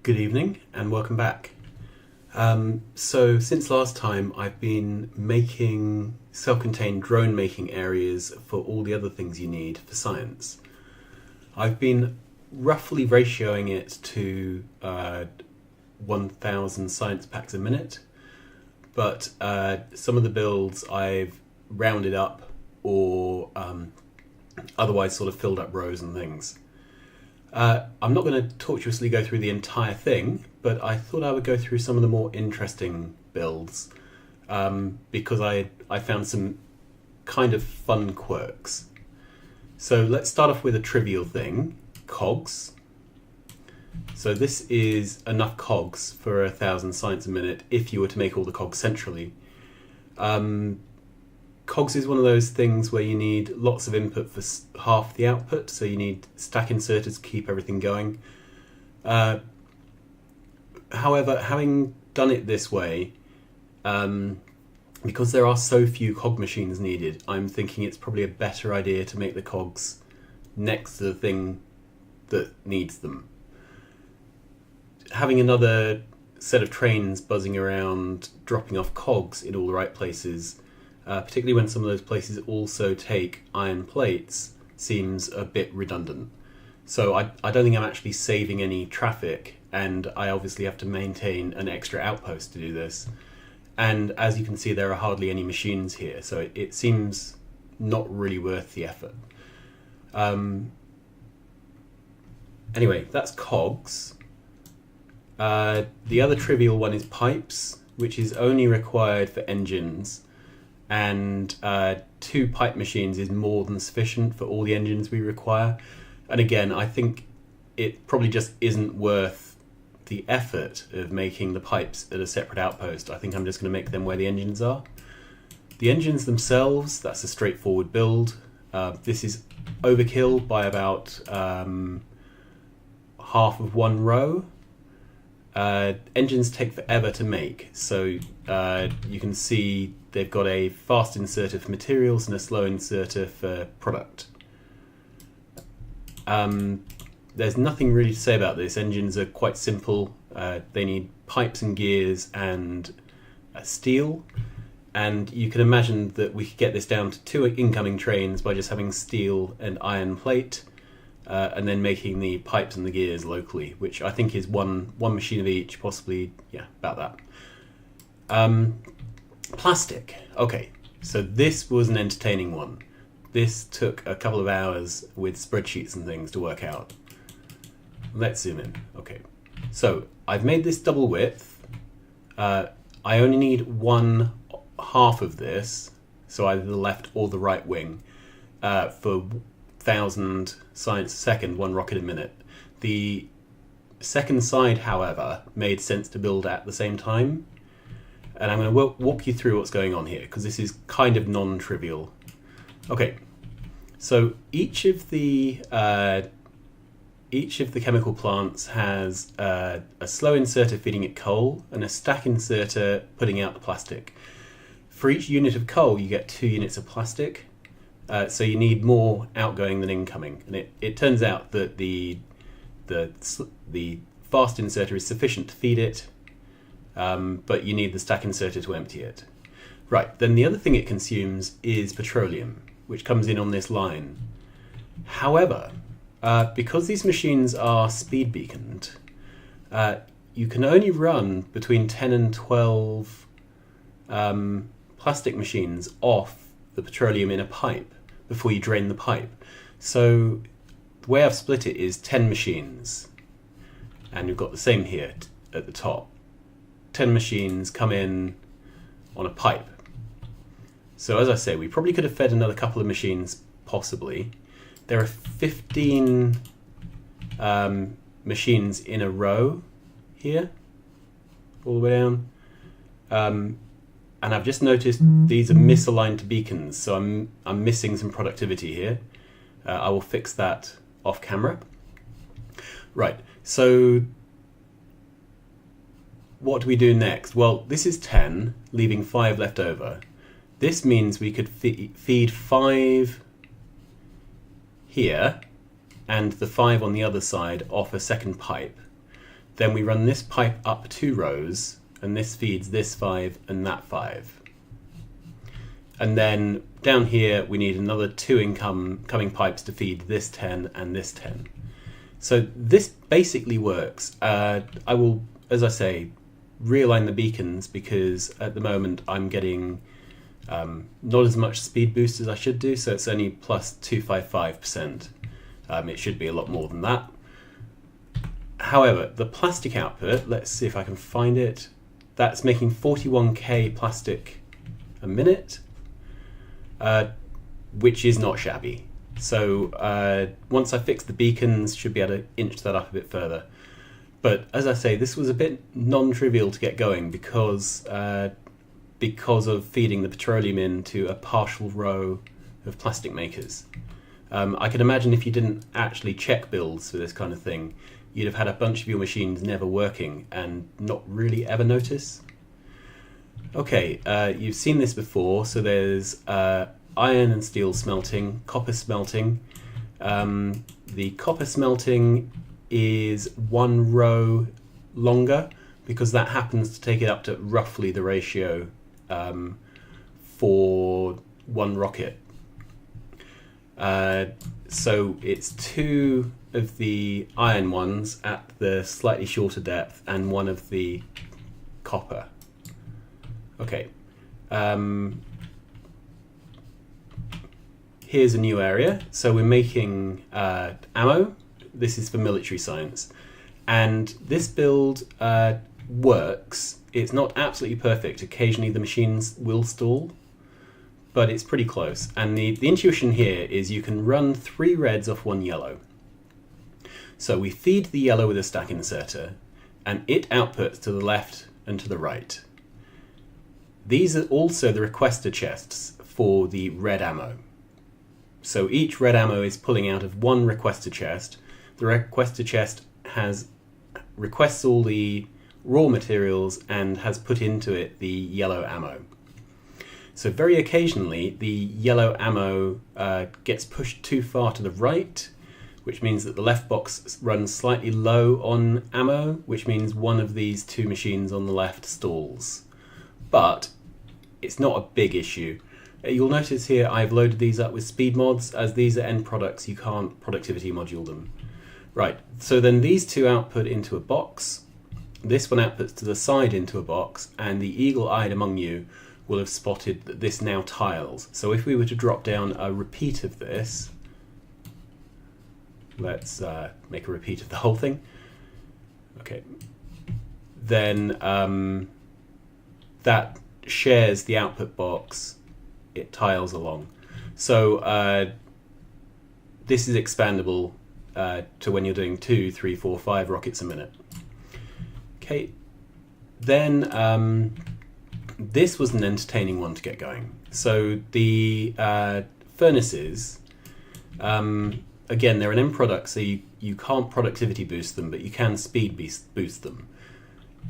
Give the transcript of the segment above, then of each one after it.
Good evening and welcome back. So since last time I've been making self-contained drone making areas for all the other things you need for science. I've been roughly ratioing it to 1,000 science packs a minute, but some of the builds I've rounded up or otherwise sort of filled up rows and things. I'm not going to tortuously go through the entire thing, but I thought I would go through some of the more interesting builds because I found some kind of fun quirks. So let's start off with a trivial thing, Cogs. So this is enough Cogs for 1,000 science a minute if you were to make all the Cogs centrally. Cogs is one of those things where you need lots of input for half the output, so you need stack inserters to keep everything going. However, having done it this way, because there are so few cog machines needed, I'm thinking it's probably a better idea to make the cogs next to the thing that needs them. Having another set of trains buzzing around, dropping off cogs in all the right places, particularly when some of those places also take iron plates, seems a bit redundant. So I don't think I'm actually saving any traffic, and I obviously have to maintain an extra outpost to do this. And as you can see, there are hardly any machines here, so it seems not really worth the effort. Anyway, that's cogs. The other trivial one is pipes, which is only required for engines, and 2 pipe machines is more than sufficient for all the engines we require. And again, I think it probably just isn't worth the effort of making the pipes at a separate outpost. I think I'm just going to make them where the engines are. The engines themselves, that's a straightforward build. This is overkill by about half of one row. Engines take forever to make, so you can see they've got a fast inserter for materials and a slow inserter for product. There's nothing really to say about this. Engines are quite simple. They need pipes and gears and steel, and you can imagine that we could get this down to 2 incoming trains by just having steel and iron plate, and then making the pipes and the gears locally, which I think is one machine of each, possibly, yeah, about that. Plastic. Okay, so this was an entertaining one. This took a couple of hours with spreadsheets and things to work out. Let's zoom in. Okay, so I've made this double width. I only need one half of this, so either the left or the right wing, for 1,000 science a second, 1 rocket a minute. The second side, however, made sense to build at the same time. And I'm going to walk you through what's going on here, because this is kind of non-trivial. Okay, so each of the chemical plants has a slow inserter feeding it coal and a stack inserter putting out the plastic. For each unit of coal, you get 2 units of plastic. So you need more outgoing than incoming, and it turns out that the fast inserter is sufficient to feed it, but you need the stack inserter to empty it. Right, then the other thing it consumes is petroleum, which comes in on this line. However, because these machines are speed beaconed, you can only run between 10 and 12 plastic machines off the petroleum in a pipe before you drain the pipe. So the way I've split it is 10 machines, and we've got the same here at the top. 10 machines come in on a pipe. So as I say, we probably could have fed another couple of machines, possibly. There are 15 machines in a row here, all the way down. And I've just noticed these are misaligned to beacons, so I'm missing some productivity here. I will fix that off camera. Right, so what do we do next? Well, this is 10, leaving 5 left over. This means we could feed 5 here and the 5 on the other side off a second pipe. then we run this pipe up 2 rows, and this feeds this 5 and that 5. And then down here we need another 2 incoming pipes to feed this 10 and this 10. So this basically works. I will, as I say, realign the beacons because at the moment I'm getting not as much speed boost as I should do, so it's only plus 255%. It should be a lot more than that. However, the plastic output, let's see if I can find it, that's making 41k plastic a minute, which is not shabby. So once I fix the beacons, should be able to inch that up a bit further. But as I say, this was a bit non-trivial to get going because of feeding the petroleum into a partial row of plastic makers. I can imagine if you didn't actually check builds for this kind of thing, you'd have had a bunch of your machines never working and not really ever notice. Okay, you've seen this before, so there's iron and steel smelting, copper smelting. The copper smelting is 1 row longer because that happens to take it up to roughly the ratio for 1 rocket. So it's 2 of the iron ones at the slightly shorter depth and 1 of the copper. Okay. Here's a new area. So we're making ammo. This is for military science. And this build works. It's not absolutely perfect. Occasionally the machines will stall, but it's pretty close. And the intuition here is you can run 3 reds off 1 yellow. So we feed the yellow with a stack inserter, and it outputs to the left and to the right. These are also the requester chests for the red ammo. So each red ammo is pulling out of 1 requester chest. The requester chest requests all the raw materials and has put into it the yellow ammo. So very occasionally the yellow ammo gets pushed too far to the right, which means that the left box runs slightly low on ammo, which means one of these 2 machines on the left stalls. But it's not a big issue. You'll notice here I've loaded these up with speed mods. As these are end products, you can't productivity module them. Right, so then these 2 output into a box. This one outputs to the side into a box, and the eagle-eyed among you will have spotted that this now tiles. So if we were to drop down a repeat of this, let's make a repeat of the whole thing. Okay, then that shares the output box. It tiles along. So this is expandable to when you're doing 2, 3, 4, 5 rockets a minute. Okay, then this was an entertaining one to get going. So the furnaces, again, they're an end product, so you can't productivity boost them, but you can speed boost them.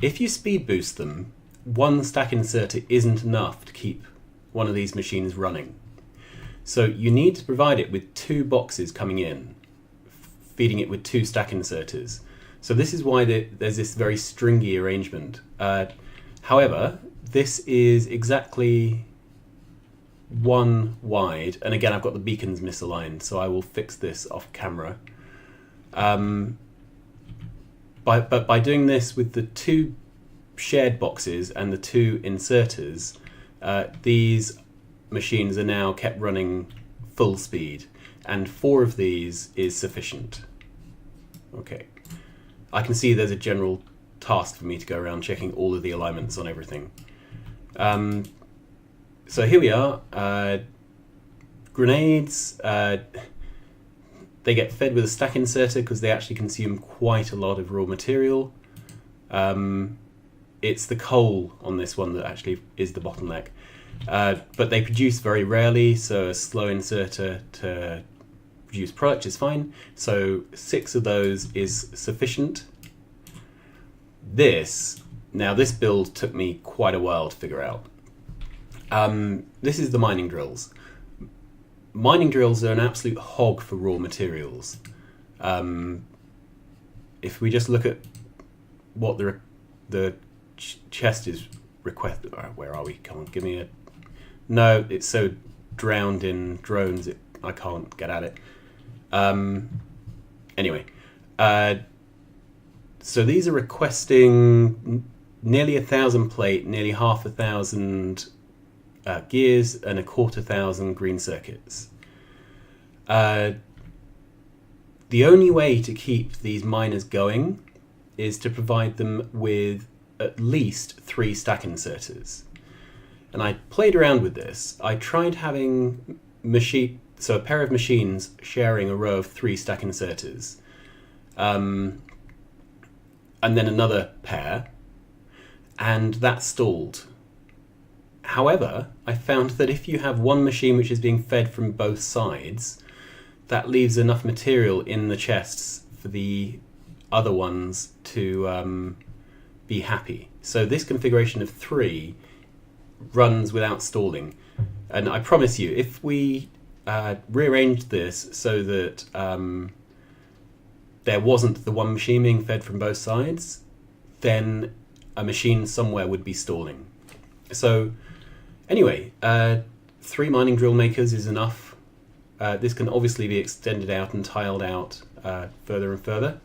If you speed boost them, 1 stack inserter isn't enough to keep one of these machines running. So you need to provide it with 2 boxes coming in, feeding it with 2 stack inserters. So this is why there's this very stringy arrangement. However, this is exactly 1 wide, and again I've got the beacons misaligned, so I will fix this off camera. But by doing this with the 2 shared boxes and the 2 inserters, these machines are now kept running full speed, and 4 of these is sufficient. Okay, I can see there's a general task for me to go around checking all of the alignments on everything. So here we are. Grenades, they get fed with a stack inserter because they actually consume quite a lot of raw material. It's the coal on this one that actually is the bottleneck. But they produce very rarely, so a slow inserter to produce product is fine. So 6 of those is sufficient. This build took me quite a while to figure out. This is the mining drills. Mining drills are an absolute hog for raw materials. If we just look at what the chest is requested. Where are we? Come on, give me a... No, it's so drowned in drones, I can't get at it. Anyway, so these are requesting nearly 1,000 plate, nearly 500 gears, and 250 green circuits. The only way to keep these miners going is to provide them with at least 3 stack inserters. And I played around with this. I tried having a pair of machines sharing a row of 3 stack inserters, and then another pair, and that stalled. However, I found that if you have one machine which is being fed from both sides, that leaves enough material in the chests for the other ones to be happy. So this configuration of 3 runs without stalling. And I promise you, if we rearranged this so that there wasn't the one machine being fed from both sides, then a machine somewhere would be stalling. So anyway, 3 mining drill makers is enough. This can obviously be extended out and tiled out further and further.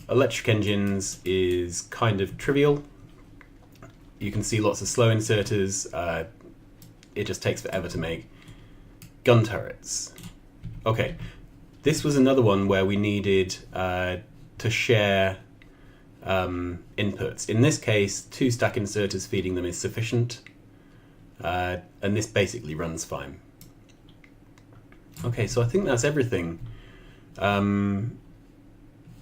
Electric engines is kind of trivial. You can see lots of slow inserters. It just takes forever to make. Gun turrets. Okay, this was another one where we needed to share inputs. In this case, 2 stack inserters feeding them is sufficient, and this basically runs fine. Okay, so I think that's everything.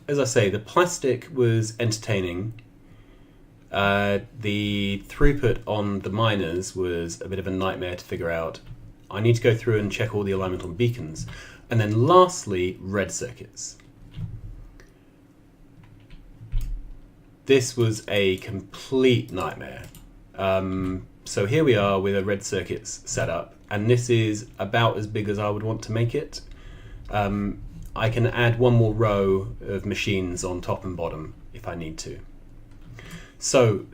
As I say, the plastic was entertaining. The throughput on the miners was a bit of a nightmare to figure out. I need to go through and check all the alignment on beacons. And then lastly, red circuits. This was a complete nightmare. So here we are with a red circuits set up, and this is about as big as I would want to make it. I can add one more row of machines on top and bottom if I need to. So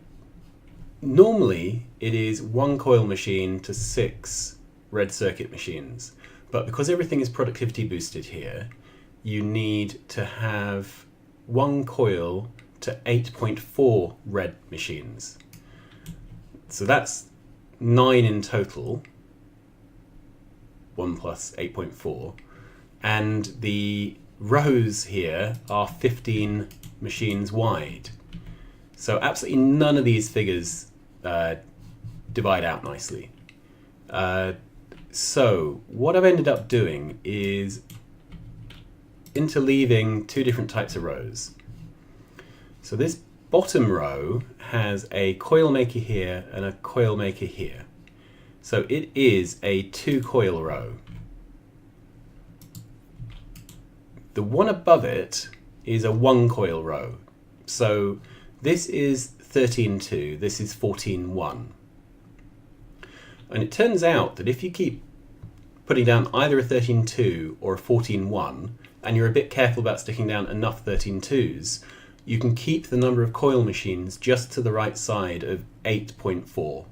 normally it is 1 coil machine to 6 red circuit machines, but because everything is productivity boosted here, you need to have 1 coil to 8.4 red machines. So that's 9 in total, 1 plus 8.4. And the rows here are 15 machines wide. So absolutely none of these figures divide out nicely. So what I've ended up doing is interleaving 2 different types of rows. So this bottom row has a coil maker here and a coil maker here. So it is a 2 coil row. The one above it is a 1 coil row. So this is 13.2, this is 14.1. And it turns out that if you keep putting down either a 13.2 or a 14.1, and you're a bit careful about sticking down enough 13.2s, you can keep the number of coil machines just to the right side of 8.4.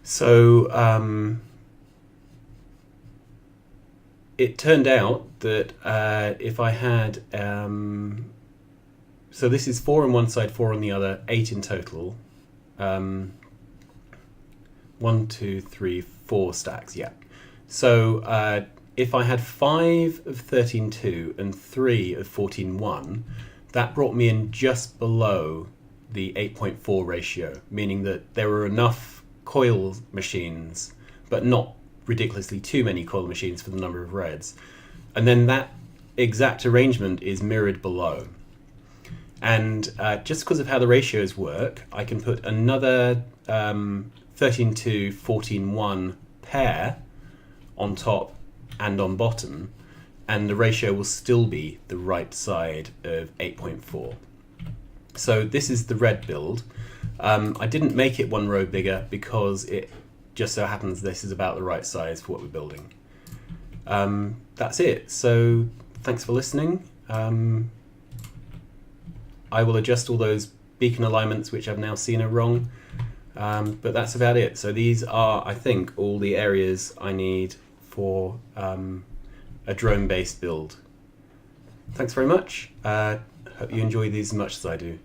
So it turned out that if I had, so this is 4 on one side, 4 on the other, 8 in total. 1, 2, 3, 4 stacks, yeah. So if I had 5 of 13.2 and 3 of 14.1, that brought me in just below the 8.4 ratio, meaning that there were enough coil machines, but not ridiculously too many coil machines for the number of reds. And then that exact arrangement is mirrored below. And just because of how the ratios work, I can put another 13.2, 14.1 pair on top and on bottom, and the ratio will still be the right side of 8.4. So this is the red build. I didn't make it 1 row bigger because it just so happens this is about the right size for what we're building. That's it. So thanks for listening. I will adjust all those beacon alignments which I've now seen are wrong, but that's about it. So these are, I think, all the areas I need for a drone-based build. Thanks very much. Hope you enjoy these as much as I do.